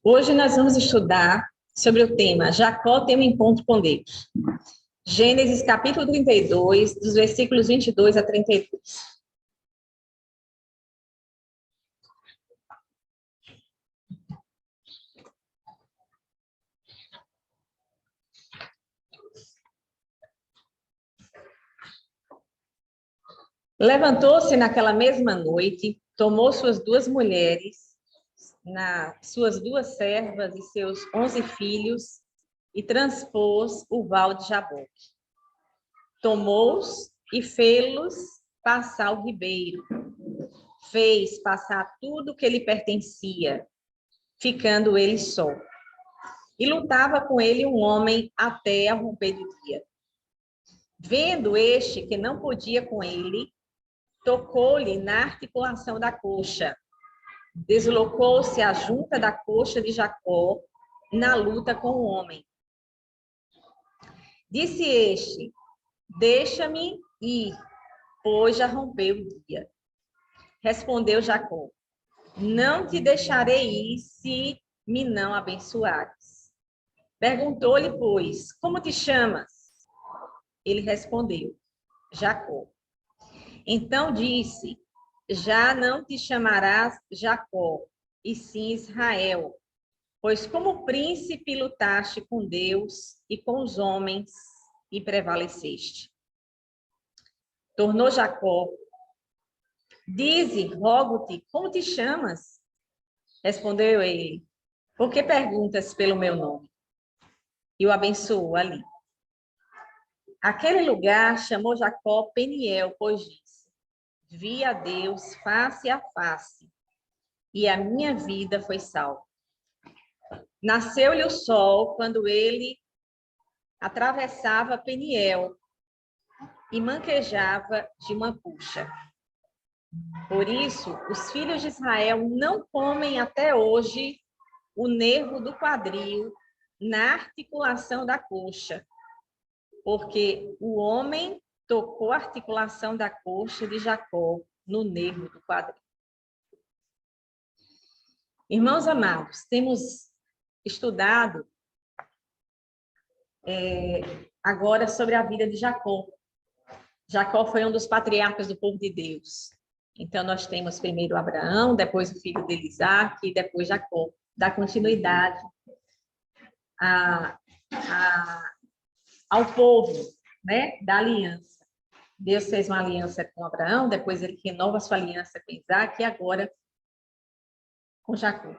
Hoje nós vamos estudar sobre o tema Jacó tem um encontro com Deus. Gênesis capítulo 32, dos versículos 22 a 32. Levantou-se naquela mesma noite, tomou suas duas mulheres, suas duas servas e seus 11 filhos, e transpôs o val de Jaboque. Tomou-os e fê-los passar o ribeiro. Fez passar tudo que lhe pertencia, ficando ele só. E lutava com ele um homem até ao romper do dia. Vendo este que não podia com ele, tocou-lhe na articulação da coxa. Deslocou-se a junta da coxa de Jacó na luta com o homem. Disse este: deixa-me ir, pois já rompeu o dia. Respondeu Jacó: não te deixarei ir se me não abençoares. Perguntou-lhe, pois, como te chamas? Ele respondeu: Jacó. Então disse: já não te chamarás Jacó, e sim Israel, pois como príncipe lutaste com Deus e com os homens e prevaleceste. Tornou Jacó: dize, rogo-te, como te chamas? Respondeu ele: por que perguntas pelo meu nome? E o abençoou ali. Aquele lugar chamou Jacó Peniel, pois disse: vi a Deus face a face, e a minha vida foi salva. Nasceu-lhe o sol quando ele atravessava Peniel e manquejava de uma puxa. Por isso, os filhos de Israel não comem até hoje o nervo do quadril na articulação da coxa, porque o homem tocou a articulação da coxa de Jacó no nervo do quadril. Irmãos amados, temos estudado agora sobre a vida de Jacó. Jacó foi um dos patriarcas do povo de Deus. Então, nós temos primeiro Abraão, depois o filho dele, Isaac, e depois Jacó. Dá continuidade ao povo, né, da aliança. Deus fez uma aliança com Abraão, depois ele renova sua aliança com Isaac e agora com Jacó.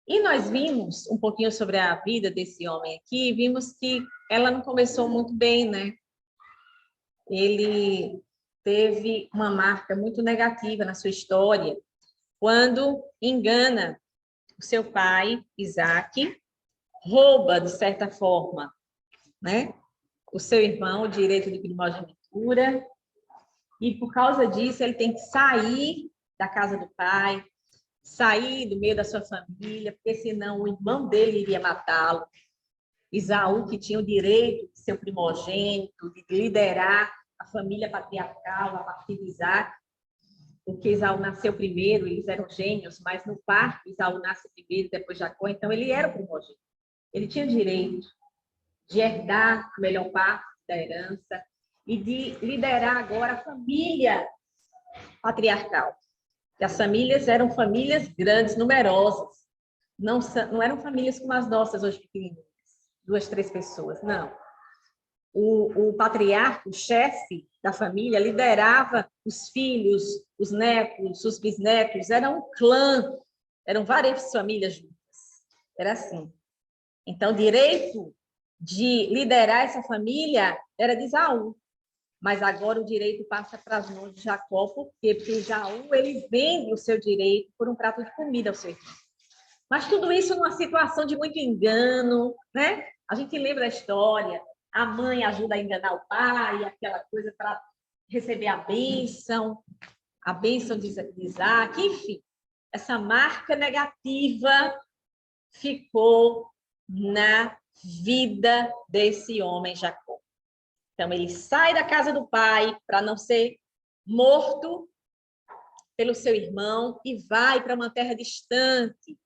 E nós vimos um pouquinho sobre a vida desse homem aqui, e vimos que ela não começou muito bem, né? Ele teve uma marca muito negativa na sua história, quando engana o seu pai, Isaac, rouba, de certa forma, né, o seu irmão o direito de primogenitura, e por causa disso ele tem que sair da casa do pai, sair do meio da sua família, porque senão o irmão dele iria matá-lo. Esaú, que tinha o direito de ser o primogênito, de liderar a família patriarcal a partir de Isaac, porque Esaú nasceu primeiro, eles eram gêmeos, mas no parto Esaú nasce primeiro, depois Jacó, então ele era o primogênito. Ele tinha direito de herdar a melhor parte da herança e de liderar agora a família patriarcal. Que as famílias eram famílias grandes, numerosas. Não eram famílias como as nossas hoje, pequenininhas, 2, 3 pessoas, não. O patriarca, o chefe da família, liderava os filhos, os netos, os bisnetos, era um clã, eram várias famílias juntas. Era assim. Então, o direito de liderar essa família era de Esaú, mas agora o direito passa para as mãos de Jacó, por quê? Porque Esaú, ele vende o seu direito por um prato de comida ao seu irmão. Mas tudo isso numa situação de muito engano, né? A gente lembra da história, a mãe ajuda a enganar o pai, aquela coisa para receber a bênção de Isaac, enfim. Essa marca negativa ficou na vida desse homem Jacó. Então, ele sai da casa do pai para não ser morto pelo seu irmão e vai para uma terra distante.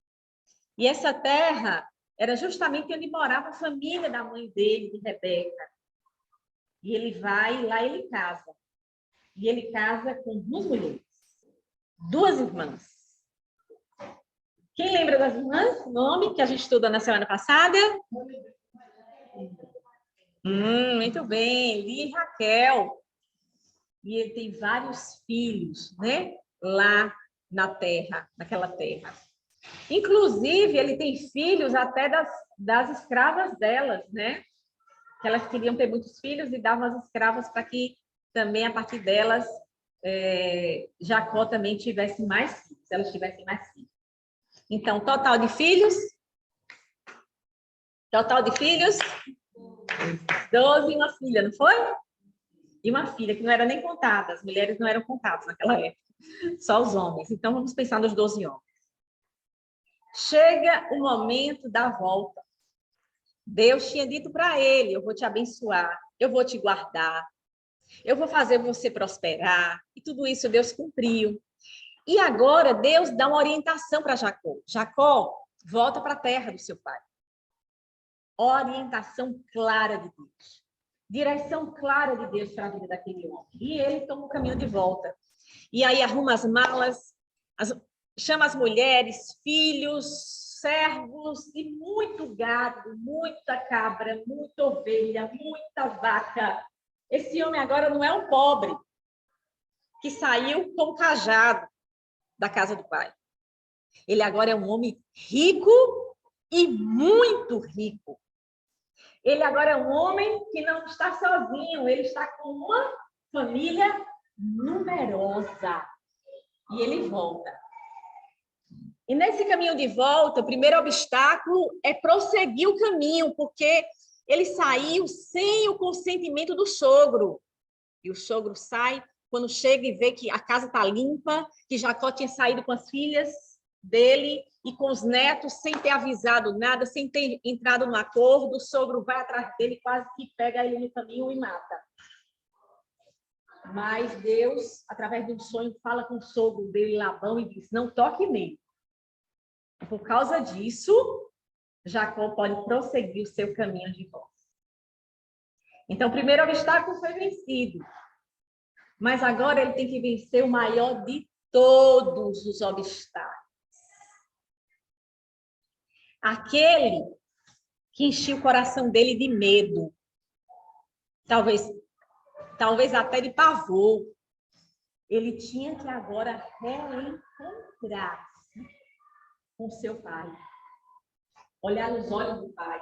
E essa terra era justamente onde morava a família da mãe dele, de Rebeca. E ele vai, e lá ele casa. E ele casa com 2 mulheres, 2 irmãs. Quem lembra das irmãs? O nome que a gente estudou na semana passada? Muito bem, Lia e Raquel. E ele tem vários filhos, né? Lá na terra, naquela terra. Inclusive, ele tem filhos até das escravas delas, né? Que elas queriam ter muitos filhos e davam as escravas para que também, a partir delas, Jacó também tivesse mais filhos, elas tivessem mais filhos. Então, total de filhos? Total de filhos? 12 e uma filha, não foi? E uma filha, que não era nem contada, as mulheres não eram contadas naquela época, só os homens. Então, vamos pensar nos 12 homens. Chega o momento da volta. Deus tinha dito para ele, eu vou te abençoar, eu vou te guardar, eu vou fazer você prosperar. E tudo isso Deus cumpriu. E agora Deus dá uma orientação para Jacó. Jacó, volta para a terra do seu pai. Orientação clara de Deus. Direção clara de Deus para a vida daquele homem. E ele toma o caminho de volta. E aí arruma as malas, chama as mulheres, filhos, servos e muito gado, muita cabra, muita ovelha, muita vaca. Esse homem agora não é um pobre que saiu com o cajado da casa do pai. Ele agora é um homem rico e muito rico. Ele agora é um homem que não está sozinho, ele está com uma família numerosa. E ele volta. E nesse caminho de volta, o primeiro obstáculo é prosseguir o caminho, porque ele saiu sem o consentimento do sogro. E o sogro sai, quando chega e vê que a casa está limpa, que Jacó tinha saído com as filhas dele e com os netos, sem ter avisado nada, sem ter entrado no acordo, o sogro vai atrás dele, quase que pega ele no caminho e mata. Mas Deus, através de um sonho, fala com o sogro dele, Labão, e diz, não toque nele. Por causa disso, Jacó pode prosseguir o seu caminho de volta. Então, o primeiro obstáculo foi vencido. Mas agora ele tem que vencer o maior de todos os obstáculos. Aquele que enchia o coração dele de medo. Talvez até de pavor. Ele tinha que agora reencontrar-se com seu pai. Olhar nos olhos do pai.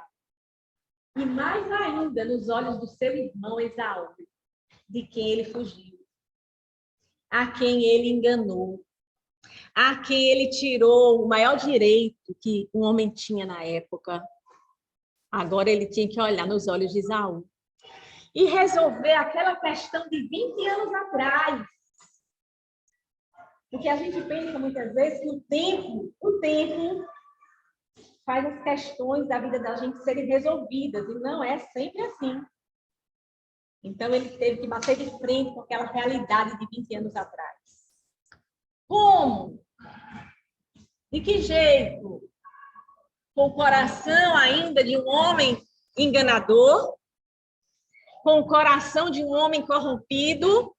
E mais ainda nos olhos do seu irmão Esaú, de quem ele fugiu. A quem ele enganou. A quem ele tirou o maior direito que um homem tinha na época. Agora ele tinha que olhar nos olhos de Esaú e resolver aquela questão de 20 anos atrás. Porque a gente pensa muitas vezes que o tempo faz as questões da vida da gente serem resolvidas, e não é sempre assim. Então ele teve que bater de frente com aquela realidade de 20 anos atrás. Como? De que jeito? Com o coração ainda de um homem enganador, com o coração de um homem corrompido,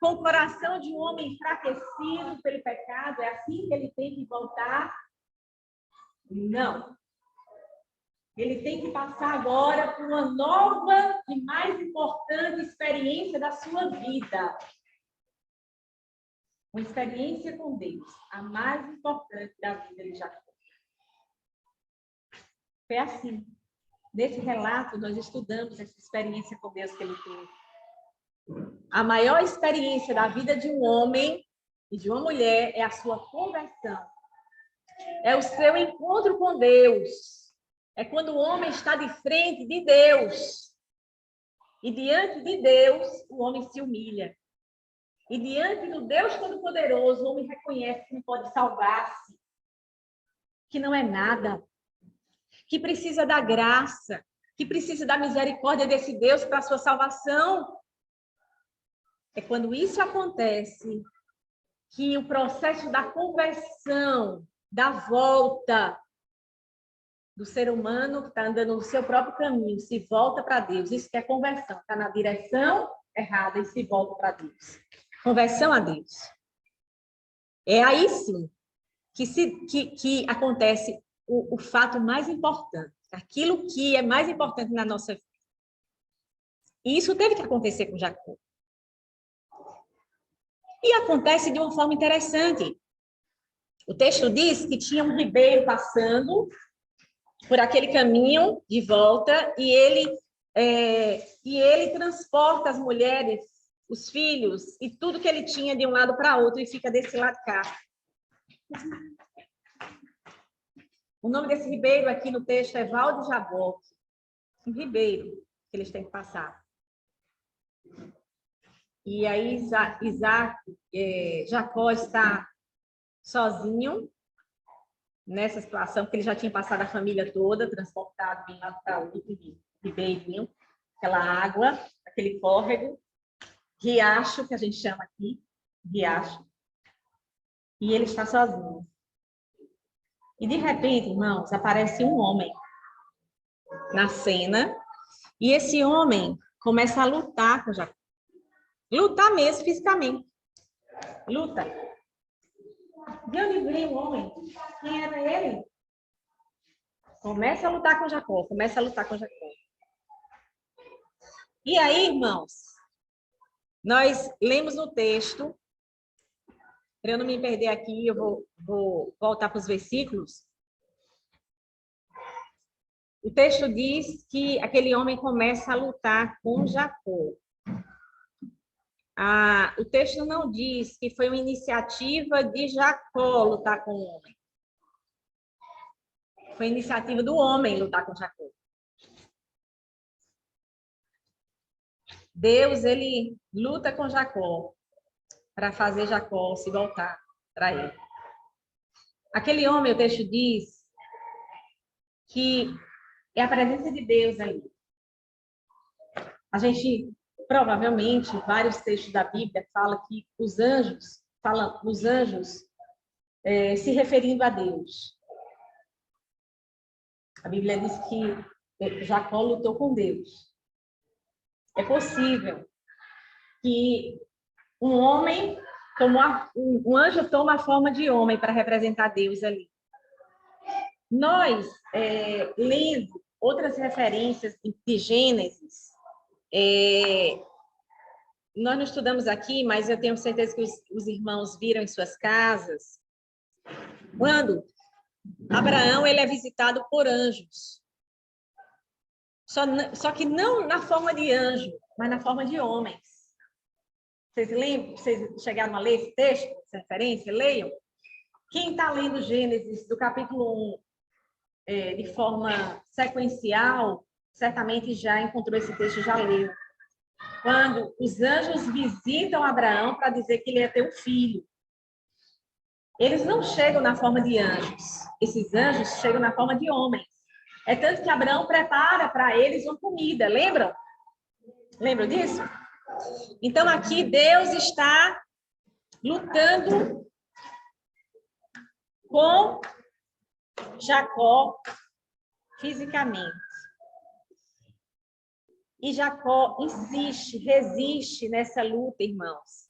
com o coração de um homem enfraquecido pelo pecado. É assim que ele tem que voltar? Não. Ele tem que passar agora por uma nova e mais importante experiência da sua vida. Uma experiência com Deus, a mais importante da vida de Jacó. Foi assim. Nesse relato, nós estudamos essa experiência com Deus que ele teve. A maior experiência da vida de um homem e de uma mulher é a sua conversão. É o seu encontro com Deus. É quando o homem está de frente de Deus. E diante de Deus, o homem se humilha. E diante do Deus Todo-Poderoso, o homem reconhece que não pode salvar-se, que não é nada, que precisa da graça, que precisa da misericórdia desse Deus para a sua salvação. É quando isso acontece que o processo da conversão da volta do ser humano que está andando no seu próprio caminho, se volta para Deus. Isso que é conversão, está na direção errada e se volta para Deus. Conversão a Deus. É aí sim que acontece o fato mais importante, aquilo que é mais importante na nossa vida. E isso teve que acontecer com Jacó. E acontece de uma forma interessante. O texto diz que tinha um ribeiro passando por aquele caminho de volta e ele transporta as mulheres, os filhos e tudo que ele tinha de um lado para outro e fica desse lado cá. O nome desse ribeiro aqui no texto é Val de Jaboque. Um ribeiro que eles têm que passar. E aí Jacó está sozinho nessa situação, porque ele já tinha passado a família toda, transportado de um lado para outro, ribeirinho, aquela água, aquele córrego, riacho, que a gente chama aqui, riacho. E ele está sozinho. E de repente, irmãos, aparece um homem na cena, e esse homem começa a lutar com Jacó. Lutar mesmo, fisicamente. Luta. De onde veio o homem? Quem era ele? Começa a lutar com Jacó, começa a lutar com Jacó. E aí, irmãos, nós lemos no texto, para eu não me perder aqui, eu vou voltar para os versículos. O texto diz que aquele homem começa a lutar com Jacó. O texto não diz que foi uma iniciativa de Jacó lutar com o homem. Foi iniciativa do homem lutar com Jacó. Deus, ele luta com Jacó para fazer Jacó se voltar para ele. Aquele homem, o texto diz que é a presença de Deus ali. A gente, provavelmente, vários textos da Bíblia falam que os anjos se referindo a Deus. A Bíblia diz que Jacó lutou com Deus. É possível que um anjo toma a forma de homem para representar Deus ali. Nós, lendo outras referências de Gênesis, nós não estudamos aqui, mas eu tenho certeza que os irmãos viram em suas casas, quando Abraão ele é visitado por anjos. Só que não na forma de anjo, mas na forma de homens. Vocês lembram? Vocês chegaram a ler esse texto, essa referência? Leiam. Quem está lendo Gênesis do capítulo 1 de forma sequencial, certamente já encontrou esse texto, já leu. Quando os anjos visitam Abraão para dizer que ele ia ter um filho. Eles não chegam na forma de anjos. Esses anjos chegam na forma de homens. É tanto que Abraão prepara para eles uma comida, lembram? Lembram disso? Então, aqui Deus está lutando com Jacó fisicamente. E Jacó insiste, resiste nessa luta, irmãos.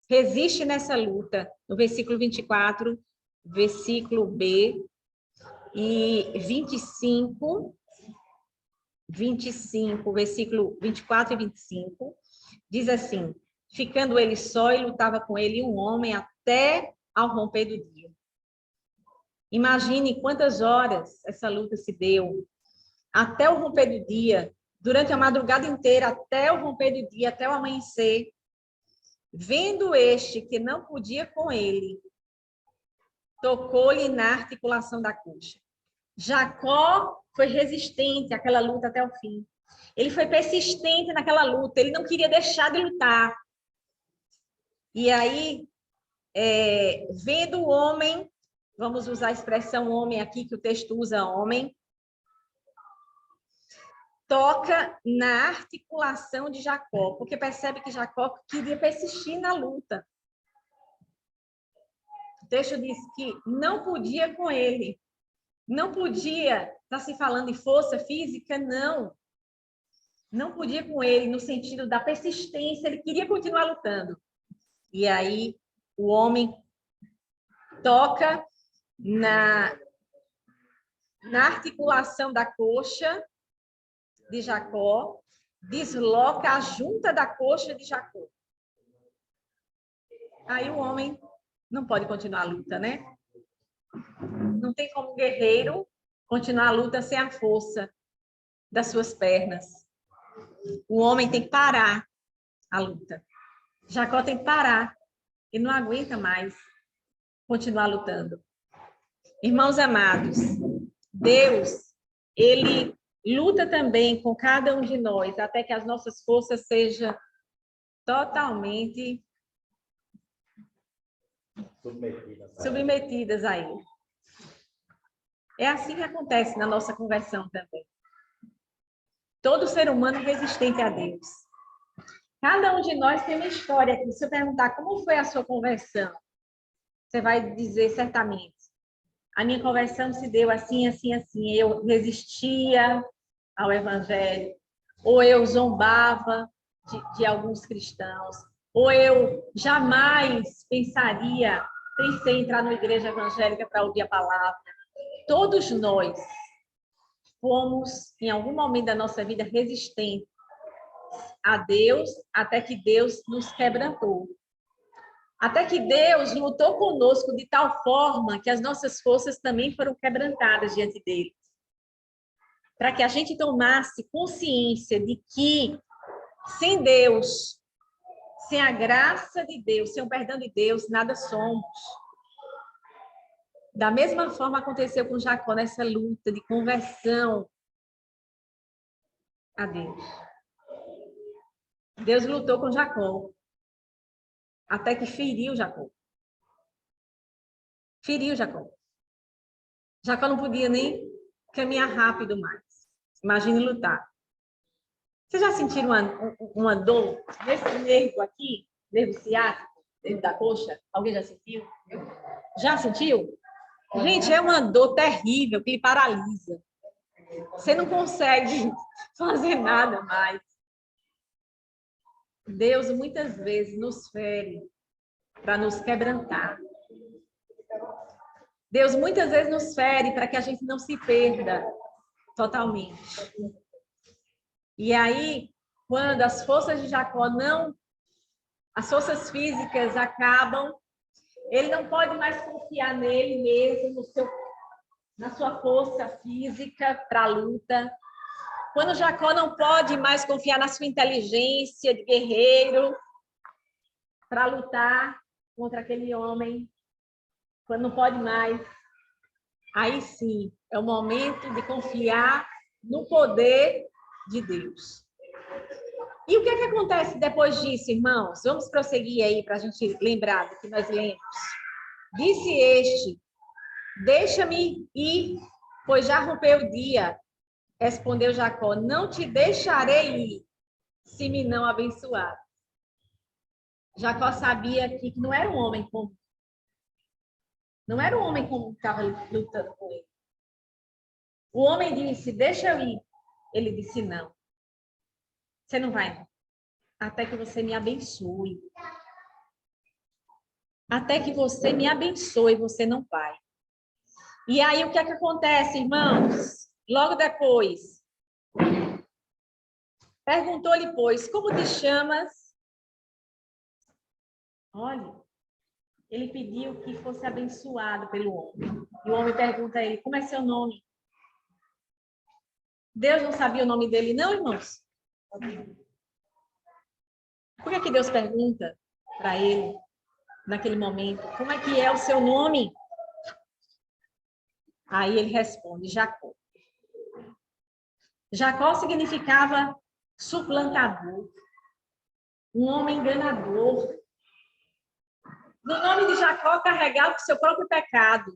Resiste nessa luta. No versículo 24, versículo B, e 25, versículo 24 e 25, diz assim: ficando ele só, e lutava com ele um homem até ao romper do dia. Imagine quantas horas essa luta se deu, até o romper do dia, durante a madrugada inteira, até o romper do dia, até o amanhecer. Vendo este que não podia com ele, tocou-lhe na articulação da coxa. Jacó foi resistente àquela luta até o fim. Ele foi persistente naquela luta, ele não queria deixar de lutar. E aí, vendo o homem, vamos usar a expressão homem aqui, que o texto usa homem, toca na articulação de Jacó, porque percebe que Jacó queria persistir na luta. texto diz que não podia com ele. Não podia, está se falando de força física? Não. Não podia com ele, no sentido da persistência, ele queria continuar lutando. E aí, o homem toca na articulação da coxa de Jacó, desloca a junta da coxa de Jacó. Aí o homem não pode continuar a luta, né? Não tem como guerreiro continuar a luta sem a força das suas pernas. O homem tem que parar a luta. Jacó tem que parar. Ele não aguenta mais continuar lutando. Irmãos amados, Deus, ele luta também com cada um de nós, até que as nossas forças sejam totalmente submetidas a ele. É assim que acontece na nossa conversão também. Todo ser humano é resistente a Deus. Cada um de nós tem uma história aqui. Se eu perguntar como foi a sua conversão, você vai dizer certamente: a minha conversão se deu assim, assim, assim. Eu resistia ao evangelho, ou eu zombava de alguns cristãos, ou eu jamais pensei em entrar numa igreja evangélica para ouvir a palavra. Todos nós fomos, em algum momento da nossa vida, resistentes a Deus, até que Deus nos quebrantou. Até que Deus lutou conosco de tal forma que as nossas forças também foram quebrantadas diante dele. Para que a gente tomasse consciência de que, sem Deus, sem a graça de Deus, sem o perdão de Deus, nada somos. Da mesma forma aconteceu com Jacó nessa luta de conversão a Deus. Deus lutou com Jacó, até que feriu Jacó. Feriu Jacó. Jacó não podia nem caminhar rápido mais. Imagine lutar. Vocês já sentiram uma dor nesse nervo aqui? Nervo ciático? Nervo da coxa? Alguém já sentiu? Já sentiu? Gente, é uma dor terrível que lhe paralisa. Você não consegue fazer nada mais. Deus muitas vezes nos fere para nos quebrantar. Deus muitas vezes nos fere para que a gente não se perda totalmente. E aí, quando as forças de Jacó as forças físicas acabam, ele não pode mais confiar nele mesmo, na sua força física para a luta. Quando Jacó não pode mais confiar na sua inteligência de guerreiro para lutar contra aquele homem, quando não pode mais, aí sim é o momento de confiar no poder de Deus. E o que é que acontece depois disso, irmãos? Vamos prosseguir aí para a gente lembrar do que nós lemos. Disse este: deixa-me ir, pois já rompeu o dia. Respondeu Jacó: não te deixarei ir, se me não abençoar. Jacó sabia que não era um homem comum. Não era um homem comum que estava lutando com ele. O homem disse: deixa eu ir. Ele disse: não. Você não vai, não. Até que você me abençoe. Até que você me abençoe, você não vai. E aí, o que é que acontece, irmãos? Logo depois, perguntou-lhe, pois, como te chamas? Olha, ele pediu que fosse abençoado pelo homem. E o homem pergunta a ele: como é seu nome? Deus não sabia o nome dele, não, irmãos? Por que Deus pergunta para ele, naquele momento, como é que é o seu nome? Aí ele responde: Jacó. Jacó significava suplantador, um homem enganador. No nome de Jacó carregava o seu próprio pecado,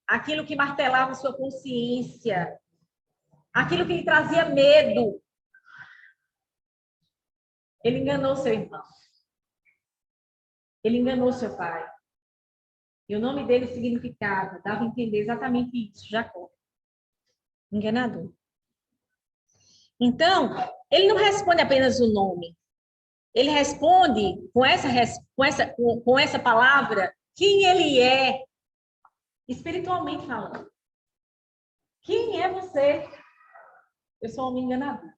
aquilo que martelava sua consciência, aquilo que lhe trazia medo. Ele enganou seu irmão. Ele enganou seu pai. E o nome dele significava, dava a entender exatamente isso, Jacó. Enganador. Então, ele não responde apenas o nome. Ele responde com essa palavra quem ele é, espiritualmente falando. Quem é você? Eu sou um homem enganador.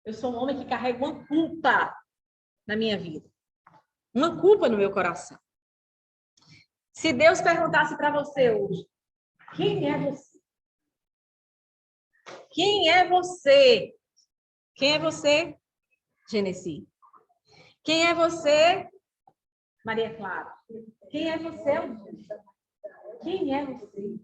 Eu sou um homem que carrega uma culpa na minha vida. Uma culpa no meu coração. Se Deus perguntasse para você hoje, quem é você? Quem é você? Quem é você, Genesi? Quem é você, Maria Clara? Quem é você, Augusta? Quem é você?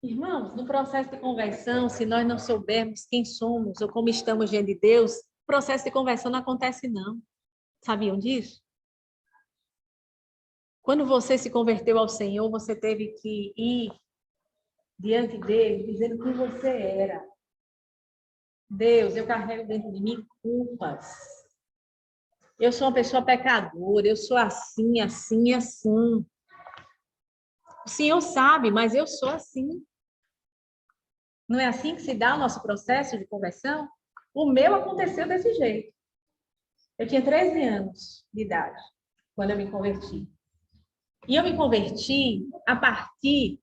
Irmãos, no processo de conversão, se nós não soubermos quem somos ou como estamos diante de Deus, o processo de conversão não acontece, não. Sabiam disso? Quando você se converteu ao Senhor, você teve que ir diante dele, dizendo quem você era. Deus, eu carrego dentro de mim culpas. Eu sou uma pessoa pecadora, eu sou assim, assim, assim. O Senhor sabe, mas eu sou assim. Não é assim que se dá o nosso processo de conversão? O meu aconteceu desse jeito. Eu tinha 13 anos de idade quando eu me converti. E eu me converti a partir...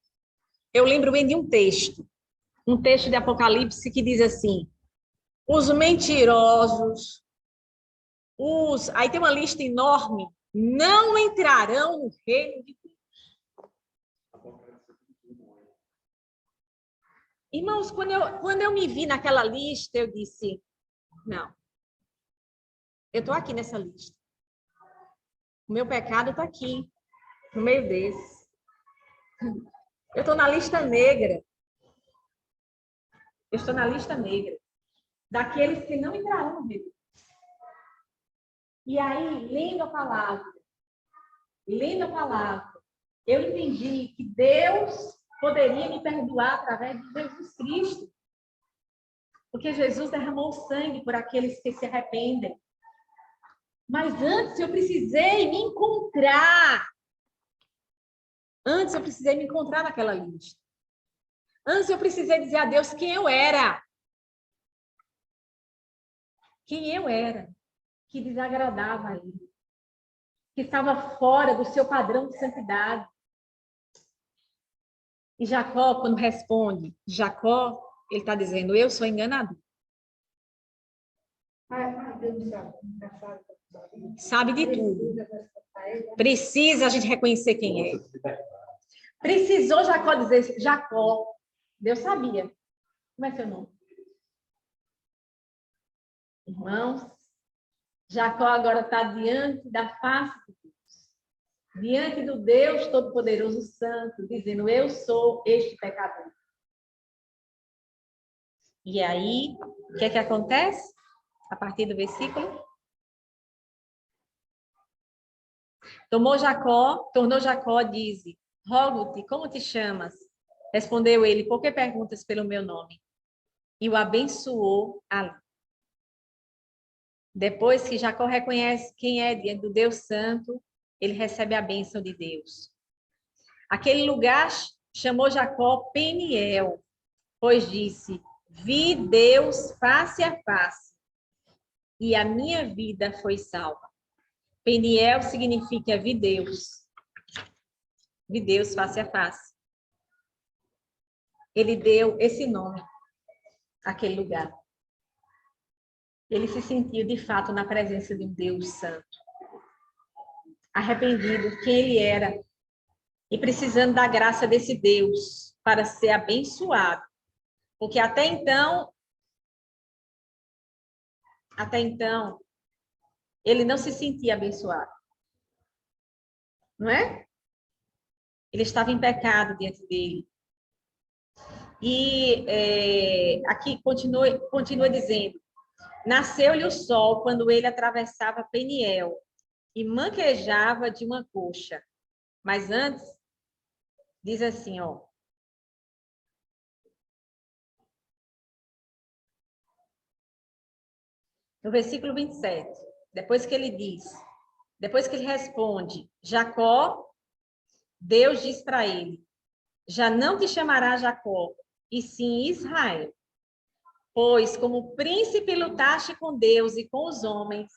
Eu lembro bem de um texto de Apocalipse que diz assim: os mentirosos, aí tem uma lista enorme, não entrarão no reino de Deus. Irmãos, quando eu me vi naquela lista, eu disse, não, eu estou aqui nessa lista. O meu pecado está aqui, no meio desse. Eu estou na lista negra. Eu estou na lista negra daqueles que não entrarão no reino. E aí, lendo a palavra, eu entendi que Deus poderia me perdoar através de Jesus Cristo. Porque Jesus derramou sangue por aqueles que se arrependem. Mas antes eu precisei me encontrar. Antes eu precisei me encontrar naquela lista. Antes eu precisei dizer a Deus quem eu era. Quem eu era. Que desagradava a Ele. Que estava fora do seu padrão de santidade. E Jacó, quando responde, Jacó, ele está dizendo, eu sou enganador. Sabe de tudo. Precisa a gente reconhecer quem é. Precisou Jacó dizer, Jacó. Deus sabia. Como é seu nome? Irmãos, Jacó agora está diante da face de Deus. Diante do Deus Todo-Poderoso Santo, dizendo, eu sou este pecador. E aí, o que é que acontece? A partir do versículo? Tornou Jacó, diz, rogo-te, como te chamas? Respondeu ele, por que perguntas pelo meu nome? E o abençoou ali. Depois que Jacó reconhece quem é diante do Deus Santo, ele recebe a bênção de Deus. Aquele lugar chamou Jacó Peniel, pois disse, vi Deus face a face, e a minha vida foi salva. Peniel significa vi Deus face a face. Ele deu esse nome àquele lugar. Ele se sentiu, de fato, na presença de um Deus santo. Arrependido, quem ele era. E precisando da graça desse Deus para ser abençoado. Porque até então, ele não se sentia abençoado. Não é? Ele estava em pecado diante dele. E aqui continua dizendo, nasceu-lhe o sol quando ele atravessava Peniel e manquejava de uma coxa. Mas antes, diz assim, ó. No versículo 27, depois que ele responde, Jacó Deus diz para ele: já não te chamará Jacó, e sim Israel, pois como príncipe lutaste com Deus e com os homens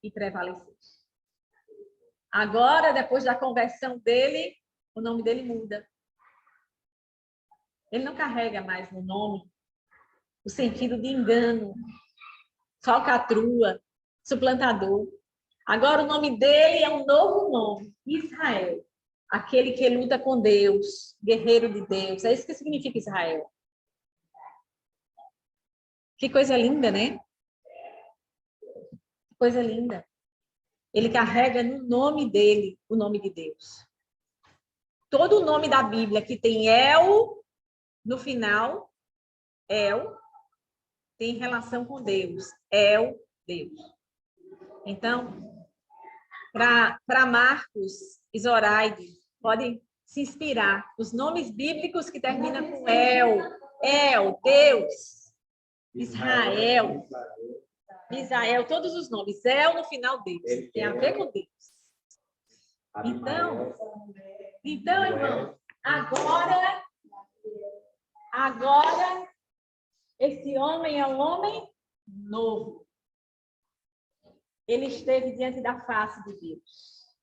e prevaleceste. Agora, depois da conversão dele, o nome dele muda. Ele não carrega mais no nome o sentido de engano, falcatrua, suplantador. Agora o nome dele é um novo nome, Israel. Aquele que luta com Deus, guerreiro de Deus. É isso que significa Israel. Que coisa linda, né? Que coisa linda. Ele carrega no nome dele o nome de Deus. Todo o nome da Bíblia que tem El no final, El, tem relação com Deus. El, Deus. Então, para Marcos e Zoraide, podem se inspirar. Os nomes bíblicos que terminam com El, Deus, Israel, todos os nomes. El no final deles. Tem a ver com Deus. Então, irmão, agora, esse homem é um homem novo. Ele esteve diante da face de Deus.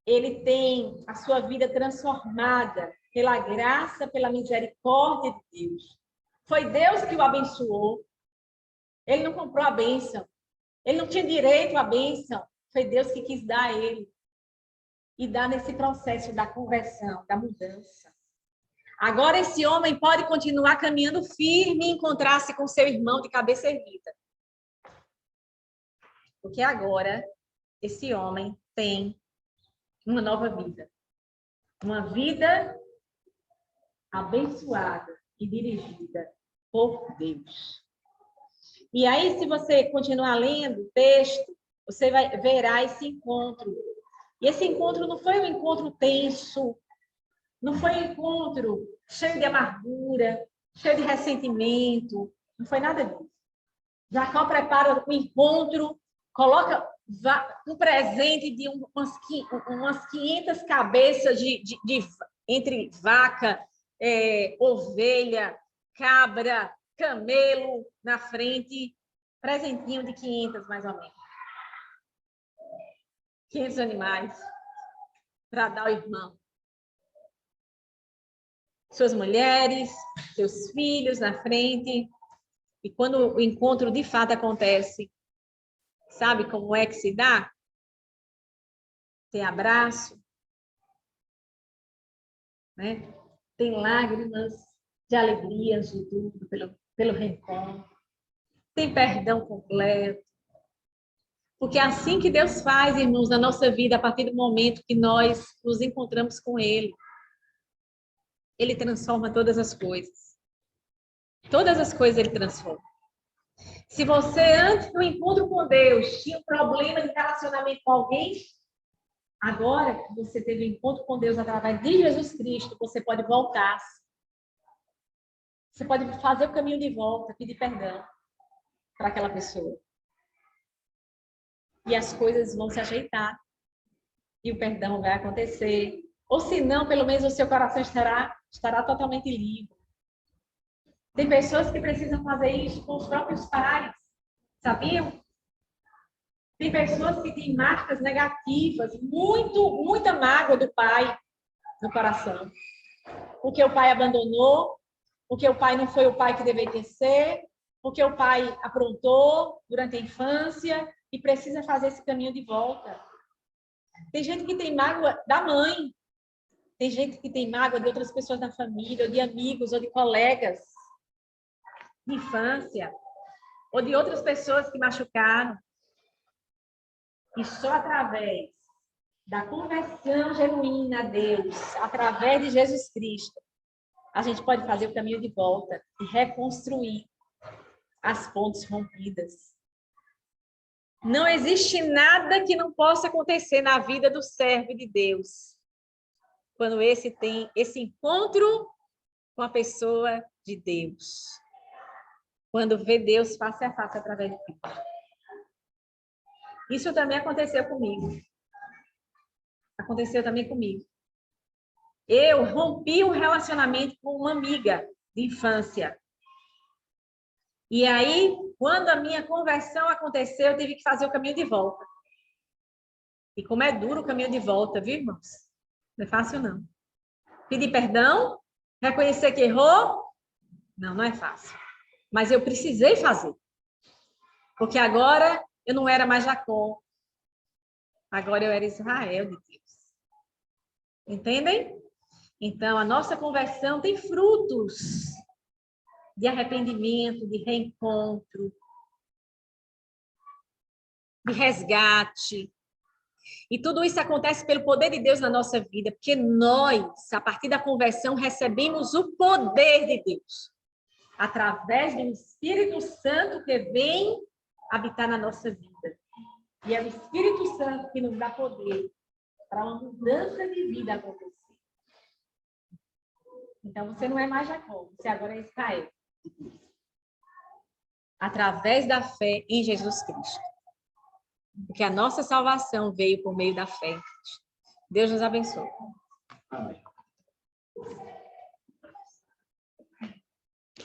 Ele tem a sua vida transformada pela graça, pela misericórdia de Deus. Foi Deus que o abençoou. Ele não comprou a bênção. Ele não tinha direito à bênção. Foi Deus que quis dar a ele. E dar nesse processo da conversão, da mudança. Agora esse homem pode continuar caminhando firme e encontrar-se com seu irmão de cabeça erguida. Porque agora esse homem tem uma nova vida. Uma vida abençoada e dirigida por Deus. E aí, se você continuar lendo o texto, você verá esse encontro. E esse encontro não foi um encontro tenso, não foi um encontro cheio de amargura, cheio de ressentimento, não foi nada disso. Jacó prepara o encontro, coloca um presente de umas 500 cabeças entre vaca, ovelha, cabra, camelo na frente, presentinho de 500 mais ou menos. 500 animais para dar ao irmão. Suas mulheres, seus filhos na frente. E quando o encontro de fato acontece, sabe como é que se dá? Tem abraço, né? Tem lágrimas de alegria, de tudo, pelo reencontro. Tem perdão completo. Porque é assim que Deus faz, irmãos, na nossa vida, a partir do momento que nós nos encontramos com Ele. Ele transforma todas as coisas. Todas as coisas Ele transforma. Se você, antes do encontro com Deus, tinha um problema de relacionamento com alguém, agora que você teve um encontro com Deus através de Jesus Cristo, você pode voltar. Você pode fazer o caminho de volta, pedir perdão para aquela pessoa. E as coisas vão se ajeitar. E o perdão vai acontecer. Ou se não, pelo menos o seu coração estará totalmente livre. Tem pessoas que precisam fazer isso com os próprios pais. Sabiam? Tem pessoas que têm marcas negativas, muita mágoa do pai no coração. Porque o pai abandonou, porque o pai não foi o pai que deveria ser, porque o pai aprontou durante a infância e precisa fazer esse caminho de volta. Tem gente que tem mágoa da mãe, tem gente que tem mágoa de outras pessoas da família, ou de amigos, ou de colegas de infância, ou de outras pessoas que machucaram. E só através da conversão genuína a Deus, através de Jesus Cristo, a gente pode fazer o caminho de volta e reconstruir as pontes rompidas. Não existe nada que não possa acontecer na vida do servo de Deus quando esse tem esse encontro com a pessoa de Deus. Quando vê Deus face a face através de Cristo. Isso também aconteceu comigo. Aconteceu também comigo. Eu rompi um relacionamento com uma amiga de infância. E aí, quando a minha conversão aconteceu, eu tive que fazer o caminho de volta. E como é duro o caminho de volta, viu, irmãos? Não é fácil, não. Pedir perdão, reconhecer que errou, não é fácil. Mas eu precisei fazer. Porque agora eu não era mais Jacó. Agora eu era Israel de Deus. Entendem? Então, a nossa conversão tem frutos de arrependimento, de reencontro, de resgate. E tudo isso acontece pelo poder de Deus na nossa vida, porque nós, a partir da conversão, recebemos o poder de Deus, através do Espírito Santo que vem habitar na nossa vida. E é o Espírito Santo que nos dá poder para uma mudança de vida acontecer. Então, você não é mais Jacó, você agora é Israel. Através da fé em Jesus Cristo. Porque a nossa salvação veio por meio da fé. Deus nos abençoe. Amém.